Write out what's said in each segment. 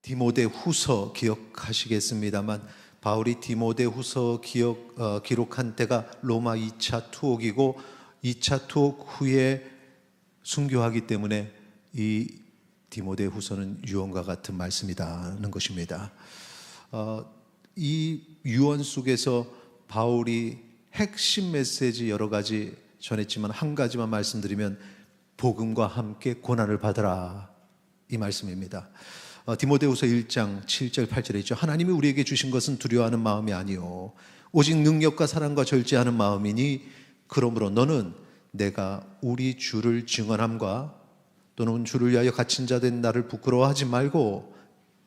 디모데후서 기억하시겠습니다만 바울이 디모데후서 기록한 때가 로마 2차 투옥이고 2차 투옥 후에 순교하기 때문에 이 디모데후서는 유언과 같은 말씀이라는 것입니다. 이 유언 속에서 바울이 핵심 메시지 여러 가지 전했지만 한 가지만 말씀드리면 복음과 함께 고난을 받으라, 이 말씀입니다. 디모데후서 1장 7절 8절에 있죠. 하나님이 우리에게 주신 것은 두려워하는 마음이 아니요 오직 능력과 사랑과 절제하는 마음이니 그러므로 너는 내가 우리 주를 증언함과 또는 주를 위하여 갇힌 자 된 나를 부끄러워하지 말고,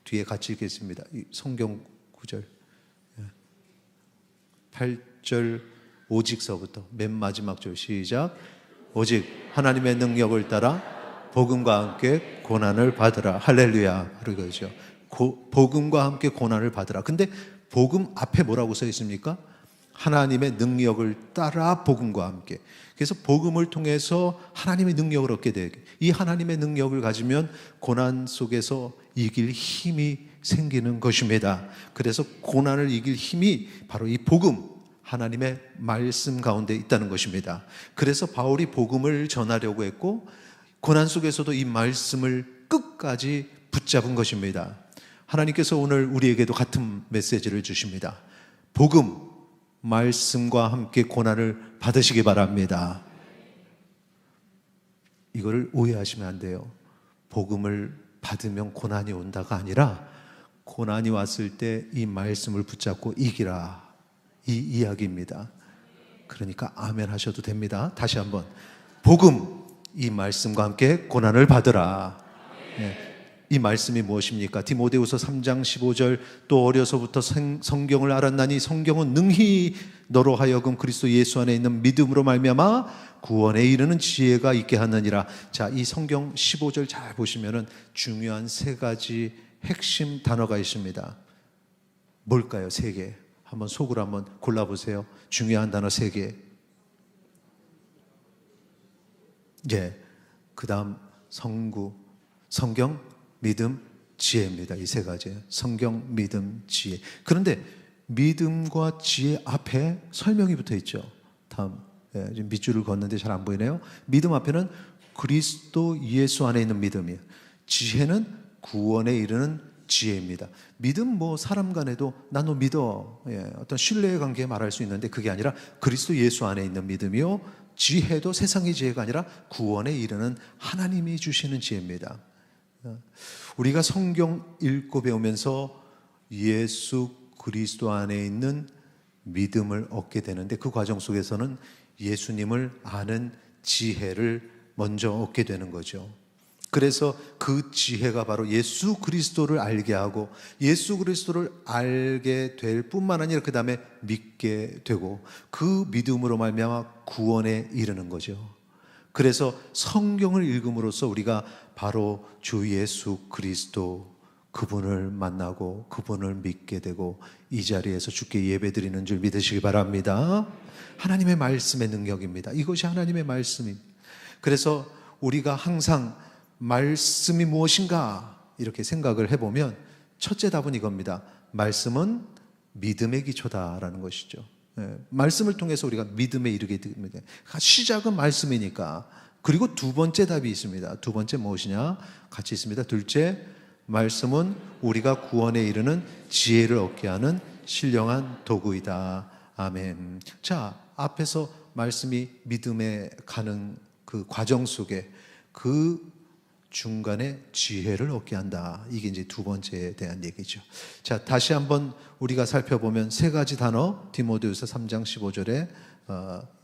뒤에 같이 읽겠습니다. 이 성경 구절 8절 오직서부터 맨 마지막 절 시작. 오직 하나님의 능력을 따라 복음과 함께 고난을 받으라. 할렐루야. 그러죠. 복음과 함께 고난을 받으라. 근데 복음 앞에 뭐라고 써 있습니까? 하나님의 능력을 따라 복음과 함께. 그래서 복음을 통해서 하나님의 능력을 얻게 되게, 이 하나님의 능력을 가지면 고난 속에서 이길 힘이 생기는 것입니다. 그래서 고난을 이길 힘이 바로 이 복음, 하나님의 말씀 가운데 있다는 것입니다. 그래서 바울이 복음을 전하려고 했고 고난 속에서도 이 말씀을 끝까지 붙잡은 것입니다. 하나님께서 오늘 우리에게도 같은 메시지를 주십니다. 복음, 말씀과 함께 고난을 받으시기 바랍니다. 이거를 오해하시면 안 돼요. 복음을 받으면 고난이 온다가 아니라 고난이 왔을 때 이 말씀을 붙잡고 이기라, 이 이야기입니다. 그러니까 아멘 하셔도 됩니다. 다시 한번, 복음, 이 말씀과 함께 고난을 받으라. 네. 이 말씀이 무엇입니까? 디모데후서 3장 15절, 또 어려서부터 성경을 알았나니 성경은 능히 너로 하여금 그리스도 예수 안에 있는 믿음으로 말미암아 구원에 이르는 지혜가 있게 하느니라. 자, 이 성경 15절 잘 보시면은 중요한 세 가지 핵심 단어가 있습니다. 뭘까요? 세 개. 한번 속으로 한번 골라보세요. 중요한 단어 세 개. 예. 그 다음 성경, 믿음, 지혜입니다. 이 세 가지. 성경, 믿음, 지혜. 그런데 믿음과 지혜 앞에 설명이 붙어 있죠. 다음, 지금 밑줄을 걷는데 잘 안 보이네요. 믿음 앞에는 그리스도 예수 안에 있는 믿음이에요. 지혜는 구원에 이르는 지혜입니다. 믿음, 뭐 사람 간에도 나 너 믿어, 어떤 신뢰의 관계에 말할 수 있는데 그게 아니라 그리스도 예수 안에 있는 믿음이요, 지혜도 세상의 지혜가 아니라 구원에 이르는 하나님이 주시는 지혜입니다. 우리가 성경 읽고 배우면서 예수 그리스도 안에 있는 믿음을 얻게 되는데 그 과정 속에서는 예수님을 아는 지혜를 먼저 얻게 되는 거죠. 그래서 그 지혜가 바로 예수 그리스도를 알게 하고 예수 그리스도를 알게 될 뿐만 아니라 그 다음에 믿게 되고 그 믿음으로 말미암아 구원에 이르는 거죠. 그래서 성경을 읽음으로써 우리가 바로 주 예수 그리스도, 그분을 만나고 그분을 믿게 되고 이 자리에서 주께 예배드리는 줄 믿으시기 바랍니다. 하나님의 말씀의 능력입니다. 이것이 하나님의 말씀입니다. 그래서 우리가 항상 말씀이 무엇인가 이렇게 생각을 해보면 첫째 답은 이겁니다. 말씀은 믿음의 기초다라는 것이죠. 말씀을 통해서 우리가 믿음에 이르게 됩니다. 시작은 말씀이니까. 그리고 두 번째 답이 있습니다. 두 번째 무엇이냐? 같이 있습니다. 둘째, 말씀은 우리가 구원에 이르는 지혜를 얻게 하는 신령한 도구이다. 아멘. 자, 앞에서 말씀이 믿음에 가는 그 과정 속에 그 중간에 지혜를 얻게 한다. 이게 이제 두 번째에 대한 얘기죠. 자, 다시 한번 우리가 살펴보면 세 가지 단어, 디모데후서 3장 15절에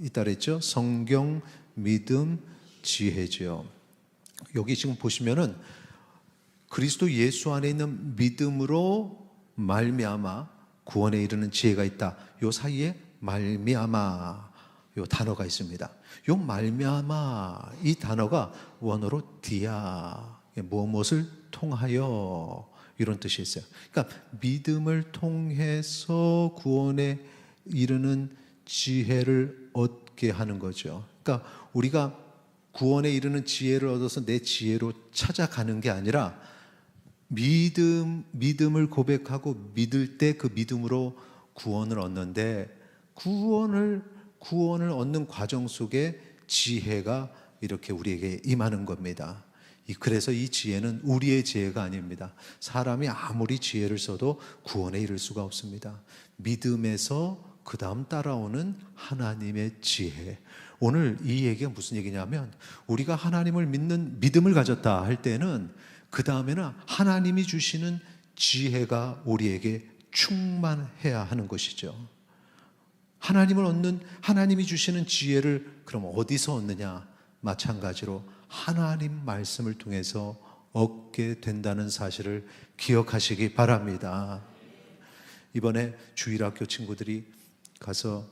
잇따르죠. 성경, 믿음, 지혜죠. 여기 지금 보시면은 그리스도 예수 안에 있는 믿음으로 말미암아 구원에 이르는 지혜가 있다. 요 사이에 말미암아 요 단어가 있습니다. 요 말미암아 이 단어가 원어로 디아, 무엇을 통하여 이런 뜻이 있어요. 그러니까 믿음을 통해서 구원에 이르는 지혜를 얻게 하는 거죠. 그러니까 우리가 구원에 이르는 지혜를 얻어서 내 지혜로 찾아가는 게 아니라 믿음을 고백하고 믿을 때 그 믿음으로 구원을 얻는데, 구원을 얻는 과정 속에 지혜가 이렇게 우리에게 임하는 겁니다. 그래서 이 지혜는 우리의 지혜가 아닙니다. 사람이 아무리 지혜를 써도 구원에 이를 수가 없습니다. 믿음에서 그 다음 따라오는 하나님의 지혜. 오늘 이 얘기가 무슨 얘기냐면, 우리가 하나님을 믿는 믿음을 가졌다 할 때는 그 다음에는 하나님이 주시는 지혜가 우리에게 충만해야 하는 것이죠. 하나님을 얻는, 하나님이 주시는 지혜를 그럼 어디서 얻느냐? 마찬가지로 하나님 말씀을 통해서 얻게 된다는 사실을 기억하시기 바랍니다. 이번에 주일학교 친구들이 가서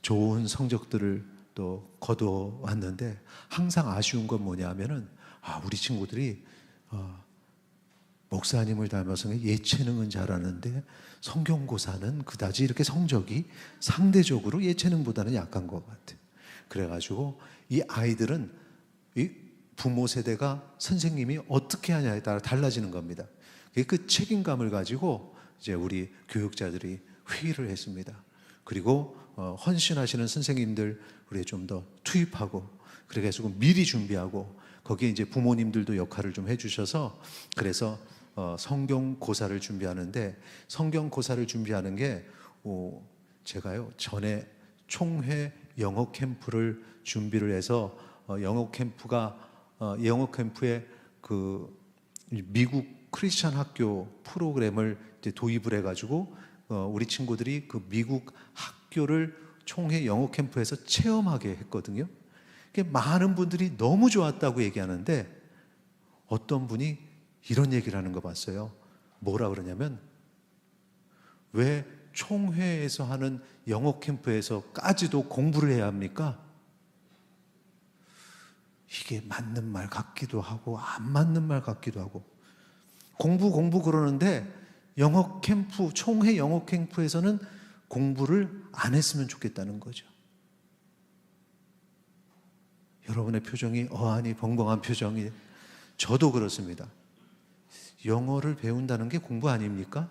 좋은 성적들을 또 거두어 왔는데, 항상 아쉬운 건 뭐냐면은, 우리 친구들이 목사님을 닮아서 예체능은 잘하는데 성경고사는 그다지 이렇게 성적이 상대적으로 예체능보다는 약한 것 같아요. 그래가지고 이 아이들은 이 부모 세대가 선생님이 어떻게 하냐에 따라 달라지는 겁니다. 그 책임감을 가지고 이제 우리 교육자들이 회의를 했습니다. 그리고 헌신하시는 선생님들 우리 좀 더 투입하고, 그래가지고 미리 준비하고, 거기에 이제 부모님들도 역할을 좀 해주셔서, 그래서 성경고사를 준비하는데, 성경고사를 준비하는 게 제가요 전에 총회 영어 캠프를 준비를 해서 영어 캠프에 그 미국 크리스찬 학교 프로그램을 이제 도입을 해가지고 우리 친구들이 그 미국 학교를 총회 영어 캠프에서 체험하게 했거든요. 많은 분들이 너무 좋았다고 얘기하는데, 어떤 분이 이런 얘기를 하는 거 봤어요. 뭐라 그러냐면, 왜 총회에서 하는 영어 캠프에서까지도 공부를 해야 합니까? 이게 맞는 말 같기도 하고 안 맞는 말 같기도 하고, 공부 그러는데 영어 캠프, 총회 영어 캠프에서는 공부를 안 했으면 좋겠다는 거죠. 여러분의 표정이 어안이 벙벙한 표정이, 저도 그렇습니다. 영어를 배운다는 게 공부 아닙니까?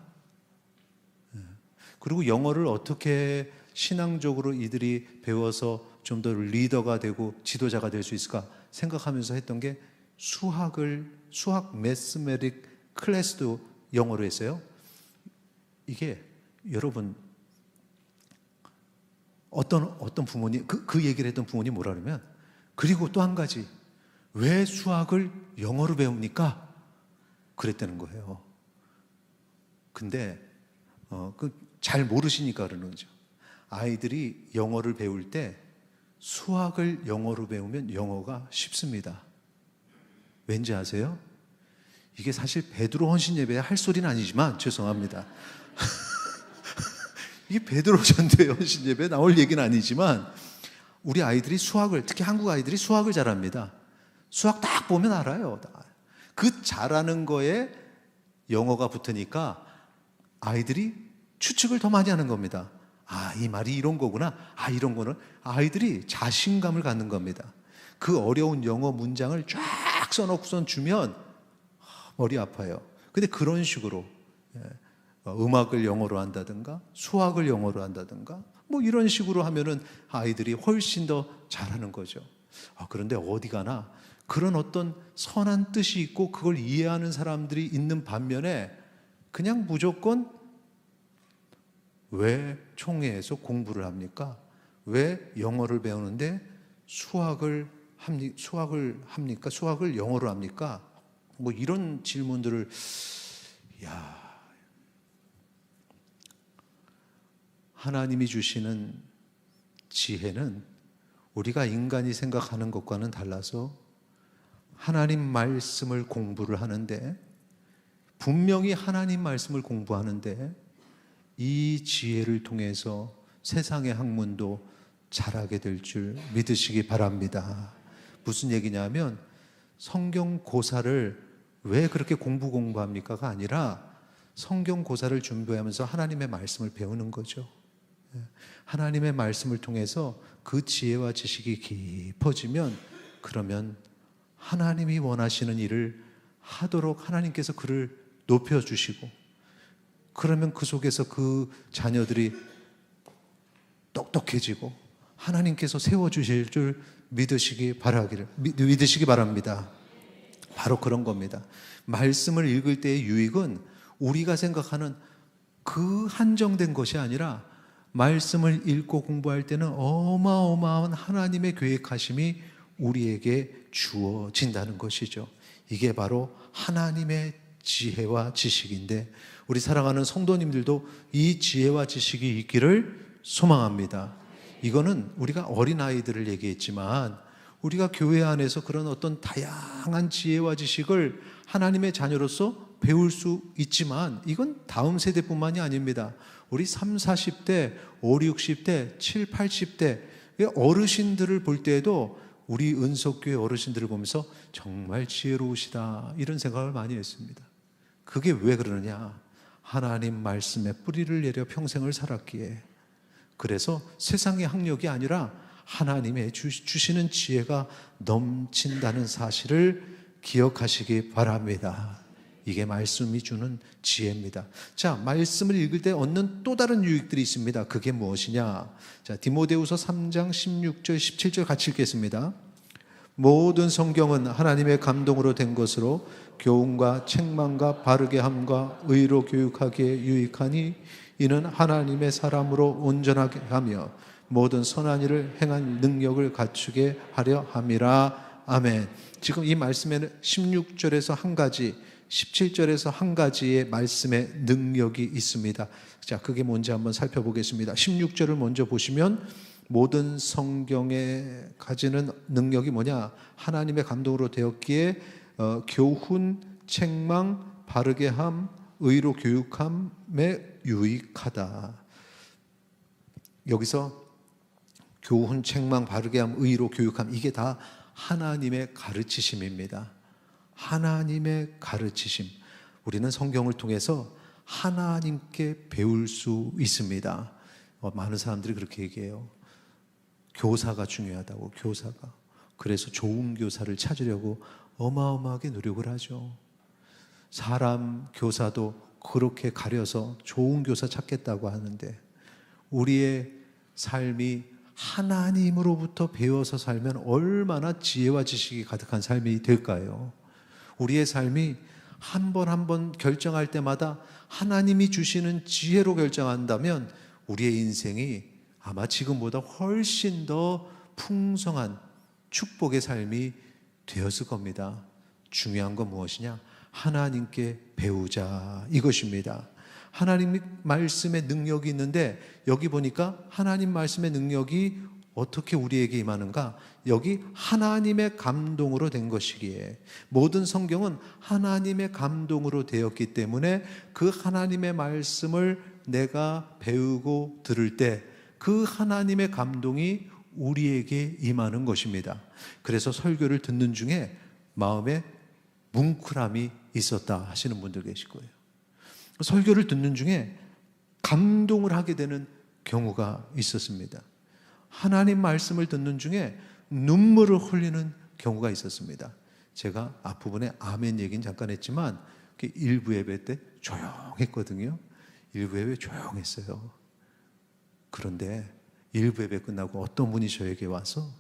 그리고 영어를 어떻게 신앙적으로 이들이 배워서 좀 더 리더가 되고 지도자가 될 수 있을까 생각하면서 했던 게, 수학 매스메릭 클래스도 영어로 했어요. 이게 여러분, 어떤 부모님, 그 얘기를 했던 부모님 뭐라 그러면, 그리고 또 한 가지, 왜 수학을 영어로 배웁니까? 그랬다는 거예요. 근데 잘 모르시니까 그러는 거죠. 아이들이 영어를 배울 때 수학을 영어로 배우면 영어가 쉽습니다. 왠지 아세요? 이게 사실 베드로 헌신 예배에 할 소리는 아니지만 죄송합니다. 이게 베드로 전도회 헌신 예배에 나올 얘기는 아니지만, 우리 아이들이 수학을, 특히 한국 아이들이 수학을 잘합니다. 수학 딱 보면 알아요. 그 잘하는 거에 영어가 붙으니까 아이들이 추측을 더 많이 하는 겁니다. 이 말이 이런 거구나. 이런 거는, 아이들이 자신감을 갖는 겁니다. 그 어려운 영어 문장을 쫙 써놓고선 주면 머리 아파요. 근데 그런 식으로 음악을 영어로 한다든가 수학을 영어로 한다든가 뭐 이런 식으로 하면은 아이들이 훨씬 더 잘하는 거죠. 그런데 어디 가나 그런 어떤 선한 뜻이 있고 그걸 이해하는 사람들이 있는 반면에, 그냥 무조건 왜 총회에서 공부를 합니까? 왜 영어를 배우는데 수학을 합니까? 수학을 영어로 합니까? 뭐 이런 질문들을, 하나님이 주시는 지혜는 우리가 인간이 생각하는 것과는 달라서 하나님 말씀을 공부를 하는데, 분명히 하나님 말씀을 공부하는데 이 지혜를 통해서 세상의 학문도 잘하게 될 줄 믿으시기 바랍니다. 무슨 얘기냐면, 성경고사를 왜 그렇게 공부합니까가 아니라 성경고사를 준비하면서 하나님의 말씀을 배우는 거죠. 하나님의 말씀을 통해서 그 지혜와 지식이 깊어지면, 그러면 하나님이 원하시는 일을 하도록 하나님께서 그를 높여주시고, 그러면 그 속에서 그 자녀들이 똑똑해지고 하나님께서 세워주실 줄 믿으시기 바랍니다. 바로 그런 겁니다. 말씀을 읽을 때의 유익은 우리가 생각하는 그 한정된 것이 아니라 말씀을 읽고 공부할 때는 어마어마한 하나님의 계획하심이 우리에게 주어진다는 것이죠. 이게 바로 하나님의 지혜와 지식인데, 우리 사랑하는 성도님들도 이 지혜와 지식이 있기를 소망합니다. 이거는 우리가 어린아이들을 얘기했지만, 우리가 교회 안에서 그런 어떤 다양한 지혜와 지식을 하나님의 자녀로서 배울 수 있지만, 이건 다음 세대뿐만이 아닙니다. 우리 3, 40대, 5, 60대, 7, 80대 어르신들을 볼 때에도 우리 은석교회 어르신들을 보면서 정말 지혜로우시다, 이런 생각을 많이 했습니다. 그게 왜 그러느냐? 하나님 말씀에 뿌리를 내려 평생을 살았기에, 그래서 세상의 학력이 아니라 하나님의 주시는 지혜가 넘친다는 사실을 기억하시기 바랍니다. 이게 말씀이 주는 지혜입니다. 자, 말씀을 읽을 때 얻는 또 다른 유익들이 있습니다. 그게 무엇이냐? 자, 디모데후서 3장 16절 17절 같이 읽겠습니다. 모든 성경은 하나님의 감동으로 된 것으로 교훈과 책망과 바르게 함과 의로 교육하기에 유익하니, 이는 하나님의 사람으로 온전하게 하며 모든 선한 일을 행한 능력을 갖추게 하려 함이라. 아멘. 지금 이 말씀에는 16절에서 한 가지, 17절에서 한 가지의 말씀의 능력이 있습니다. 자, 그게 뭔지 한번 살펴보겠습니다. 16절을 먼저 보시면, 모든 성경에 가지는 능력이 뭐냐? 하나님의 감동으로 되었기에 교훈, 책망, 바르게 함, 의로 교육함에 유익하다. 여기서 교훈, 책망, 바르게 함, 의로 교육함, 이게 다 하나님의 가르치심입니다. 하나님의 가르치심. 우리는 성경을 통해서 하나님께 배울 수 있습니다. 많은 사람들이 그렇게 얘기해요. 교사가 중요하다고, 교사가. 그래서 좋은 교사를 찾으려고 어마어마하게 노력을 하죠. 사람 교사도 그렇게 가려서 좋은 교사 찾겠다고 하는데, 우리의 삶이 하나님으로부터 배워서 살면 얼마나 지혜와 지식이 가득한 삶이 될까요? 우리의 삶이 한 번 한 번 결정할 때마다 하나님이 주시는 지혜로 결정한다면 우리의 인생이 아마 지금보다 훨씬 더 풍성한 축복의 삶이 되었을 겁니다. 중요한 건 무엇이냐? 하나님께 배우자, 이것입니다. 하나님 말씀의 능력이 있는데, 여기 보니까 하나님 말씀의 능력이 어떻게 우리에게 임하는가? 여기 하나님의 감동으로 된 것이기에, 모든 성경은 하나님의 감동으로 되었기 때문에 그 하나님의 말씀을 내가 배우고 들을 때 그 하나님의 감동이 우리에게 임하는 것입니다. 그래서 설교를 듣는 중에 마음에 뭉클함이 있었다 하시는 분들 계실 거예요. 설교를 듣는 중에 감동을 하게 되는 경우가 있었습니다. 하나님 말씀을 듣는 중에 눈물을 흘리는 경우가 있었습니다. 제가 앞부분에 아멘 얘기는 잠깐 했지만, 일부 예배 때 조용했거든요. 일부 예배 조용했어요. 그런데 일부 예배 끝나고 어떤 분이 저에게 와서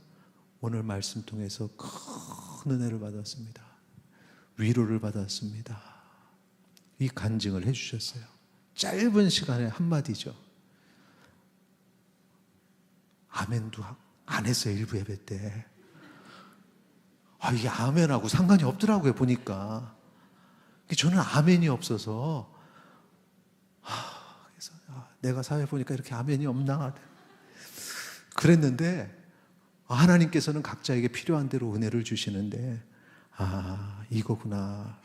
오늘 말씀 통해서 큰 은혜를 받았습니다. 위로를 받았습니다. 이 간증을 해주셨어요. 짧은 시간에 한마디죠. 아멘도 안 했어요, 일부 예배 때. 이게 아멘하고 상관이 없더라고요, 보니까. 저는 아멘이 없어서, 그래서 내가 사회 보니까 이렇게 아멘이 없나? 그랬는데, 하나님께서는 각자에게 필요한 대로 은혜를 주시는데, 이거구나.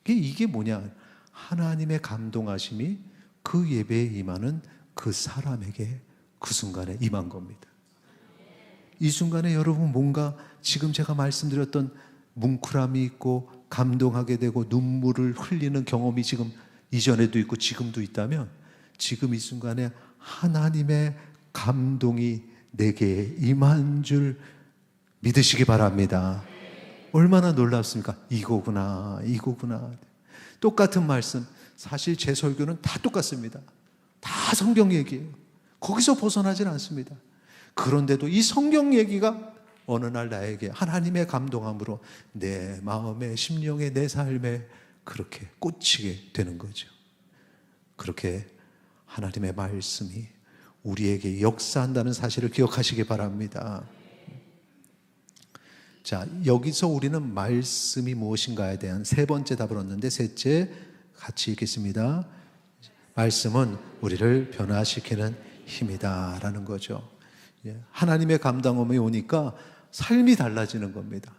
이게 뭐냐? 하나님의 감동하심이 그 예배에 임하는 그 사람에게 그 순간에 임한 겁니다. 이 순간에 여러분 뭔가 지금 제가 말씀드렸던 뭉클함이 있고 감동하게 되고 눈물을 흘리는 경험이 지금 이전에도 있고 지금도 있다면, 지금 이 순간에 하나님의 감동이 내게 임한 줄 믿으시기 바랍니다. 얼마나 놀랍습니까? 이거구나, 이거구나. 똑같은 말씀. 사실 제 설교는 다 똑같습니다. 다 성경 얘기예요. 거기서 벗어나질 않습니다. 그런데도 이 성경 얘기가 어느 날 나에게 하나님의 감동함으로 내 마음에, 심령에, 내 삶에 그렇게 꽂히게 되는 거죠. 그렇게 하나님의 말씀이 우리에게 역사한다는 사실을 기억하시기 바랍니다. 자, 여기서 우리는 말씀이 무엇인가에 대한 세 번째 답을 얻는데, 셋째 같이 읽겠습니다. 말씀은 우리를 변화시키는 힘이다 라는 거죠. 하나님의 감동함이 오니까 삶이 달라지는 겁니다.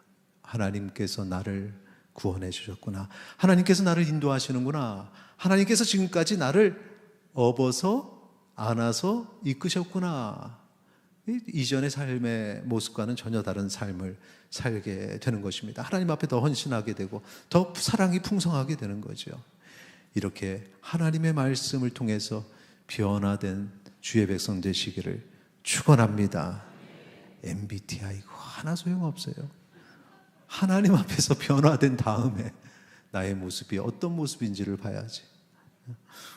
하나님께서 나를 구원해 주셨구나. 하나님께서 나를 인도하시는구나. 하나님께서 지금까지 나를 업어서 안아서 이끄셨구나. 이전의 삶의 모습과는 전혀 다른 삶을 살게 되는 것입니다. 하나님 앞에 더 헌신하게 되고 더 사랑이 풍성하게 되는 거죠. 이렇게 하나님의 말씀을 통해서 변화된 주의 백성 되시기를 축원합니다. MBTI 이거 하나 소용없어요. 하나님 앞에서 변화된 다음에 나의 모습이 어떤 모습인지를 봐야지.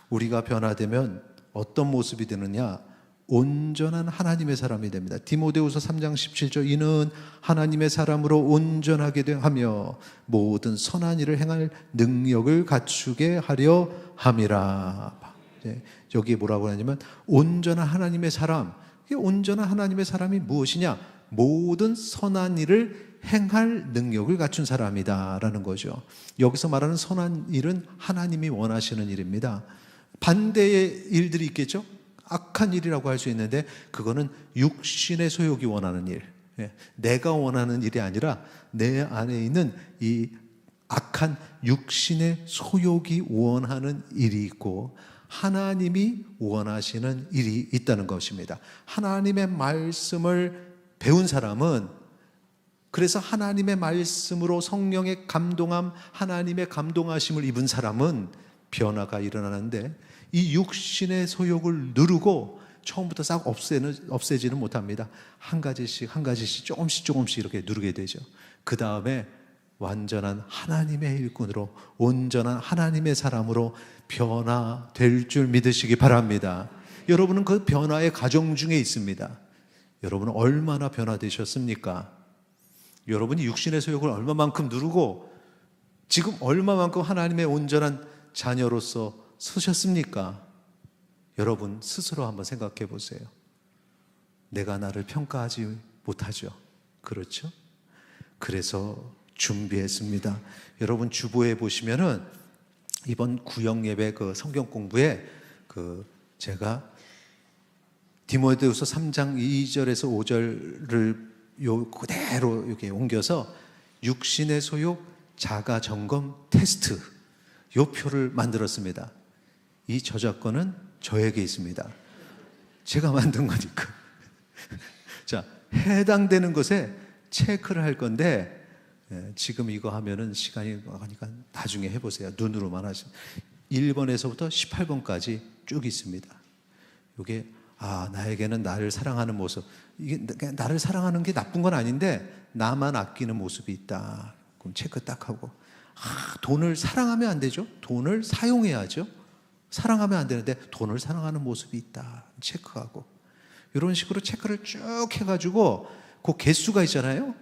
우리가 변화되면 어떤 모습이 되느냐? 온전한 하나님의 사람이 됩니다. 디모데후서 3장 17절, 이는 하나님의 사람으로 온전하게 하며 모든 선한 일을 행할 능력을 갖추게 하려 함이라. 여기에 뭐라고 하냐면 온전한 하나님의 사람. 온전한 하나님의 사람이 무엇이냐? 모든 선한 일을 행할 능력을 갖춘 사람이다 라는 거죠. 여기서 말하는 선한 일은 하나님이 원하시는 일입니다. 반대의 일들이 있겠죠? 악한 일이라고 할 수 있는데 그거는 육신의 소욕이 원하는 일, 내가 원하는 일이 아니라 내 안에 있는 이 악한 육신의 소욕이 원하는 일이 있고 하나님이 원하시는 일이 있다는 것입니다. 하나님의 말씀을 배운 사람은, 그래서 하나님의 말씀으로 성령의 감동함, 하나님의 감동하심을 입은 사람은 변화가 일어나는데 이 육신의 소욕을 누르고 처음부터 싹 없애지는 못합니다. 한 가지씩 조금씩 이렇게 누르게 되죠. 그 다음에 완전한 하나님의 일꾼으로, 온전한 하나님의 사람으로 변화될 줄 믿으시기 바랍니다. 여러분은 그 변화의 과정 중에 있습니다. 여러분은 얼마나 변화되셨습니까? 여러분이 육신의 소욕을 얼마만큼 누르고 지금 얼마만큼 하나님의 온전한 자녀로서 서셨습니까? 여러분 스스로 한번 생각해 보세요. 내가 나를 평가하지 못하죠. 그렇죠? 그래서 준비했습니다. 여러분 주보에 보시면은 이번 구역 예배 그 성경 공부에 제가 디모데후서 3장 2절에서 5절을 요 그대로 이렇게 옮겨서 육신의 소욕 자가 점검 테스트 요 표를 만들었습니다. 이 저작권은 저에게 있습니다. 제가 만든 거니까. 자, 해당되는 것에 체크를 할 건데 지금 이거 하면은 시간이 가니까 나중에 해보세요. 눈으로만 하시면 1번에서부터 18번까지 쭉 있습니다. 이게 나에게는 나를 사랑하는 모습, 이게 나를 사랑하는 게 나쁜 건 아닌데 나만 아끼는 모습이 있다. 그럼 체크 딱 하고 돈을 사랑하면 안 되죠. 돈을 사용해야죠. 사랑하면 안 되는데 돈을 사랑하는 모습이 있다. 체크하고 이런 식으로 체크를 쭉 해가지고 그 개수가 있잖아요.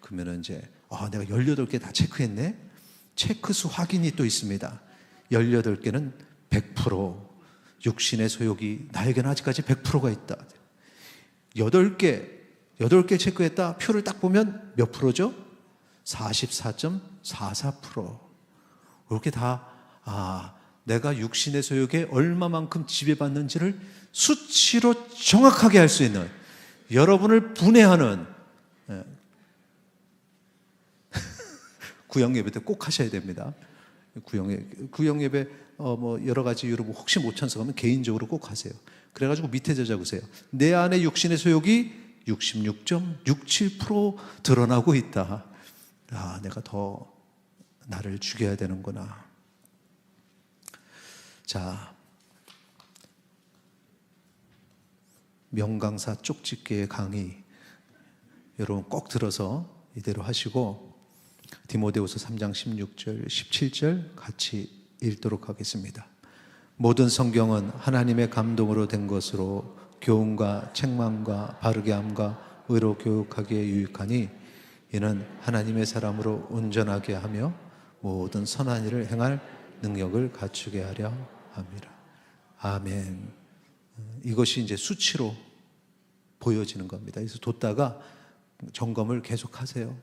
그러면 이제 내가 18개 다 체크했네. 체크수 확인이 또 있습니다. 18개는 100%, 육신의 소욕이 나에게는 아직까지 100%가 있다. 8개 체크했다. 표를 딱 보면 몇 프로죠? 44.44%. 이렇게 다 내가 육신의 소욕에 얼마만큼 지배받는지를 수치로 정확하게 할 수 있는, 여러분을 분해하는 구역 예배 때 꼭 하셔야 됩니다. 구역 예배 여러 가지 이유로 혹시 못 참석하면 개인적으로 꼭 하세요. 그래가지고 밑에 적으세요. 내 안에 육신의 소욕이 66.67% 드러나고 있다. 내가 더 나를 죽여야 되는구나. 자, 명강사 쪽집게의 강의 여러분 꼭 들어서 이대로 하시고 디모데후서 3장 16절, 17절 같이 읽도록 하겠습니다. 모든 성경은 하나님의 감동으로 된 것으로 교훈과 책망과 바르게 함과 의로 교육하기에 유익하니 이는 하나님의 사람으로 온전하게 하며 모든 선한 일을 행할 능력을 갖추게 하려 합니다. 아멘. 이것이 이제 수치로 보여지는 겁니다. 그래서 뒀다가 점검을 계속 하세요.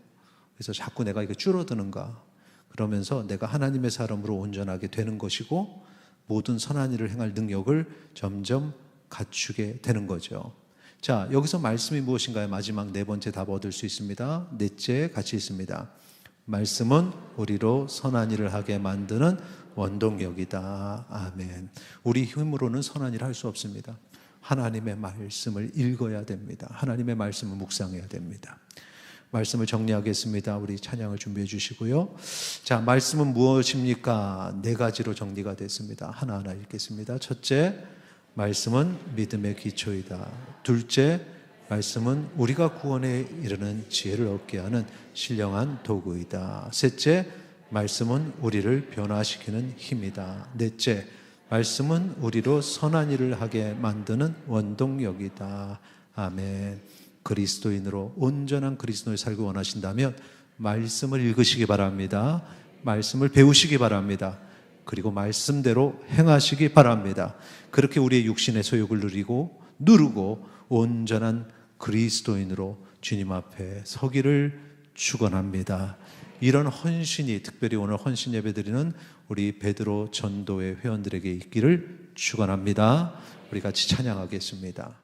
그래서 자꾸 내가 이거 줄어드는가, 그러면서 내가 하나님의 사람으로 온전하게 되는 것이고 모든 선한 일을 행할 능력을 점점 갖추게 되는 거죠. 자, 여기서 말씀이 무엇인가요? 마지막 네 번째 답 얻을 수 있습니다. 넷째 같이 있습니다. 말씀은 우리로 선한 일을 하게 만드는 원동력이다. 아멘. 우리 힘으로는 선한 일을 할 수 없습니다. 하나님의 말씀을 읽어야 됩니다. 하나님의 말씀을 묵상해야 됩니다. 말씀을 정리하겠습니다. 우리 찬양을 준비해 주시고요. 자, 말씀은 무엇입니까? 네 가지로 정리가 됐습니다. 하나하나 읽겠습니다. 첫째, 말씀은 믿음의 기초이다. 둘째, 말씀은 우리가 구원에 이르는 지혜를 얻게 하는 신령한 도구이다. 셋째, 말씀은 우리를 변화시키는 힘이다. 넷째, 말씀은 우리로 선한 일을 하게 만드는 원동력이다. 아멘. 그리스도인으로 온전한 그리스도인을 살고 원하신다면 말씀을 읽으시기 바랍니다. 말씀을 배우시기 바랍니다. 그리고 말씀대로 행하시기 바랍니다. 그렇게 우리의 육신의 소욕을 누르고 온전한 그리스도인으로 주님 앞에 서기를 축원합니다. 이런 헌신이 특별히 오늘 헌신 예배드리는 우리 베드로 전도회 회원들에게 있기를 축원합니다. 우리 같이 찬양하겠습니다.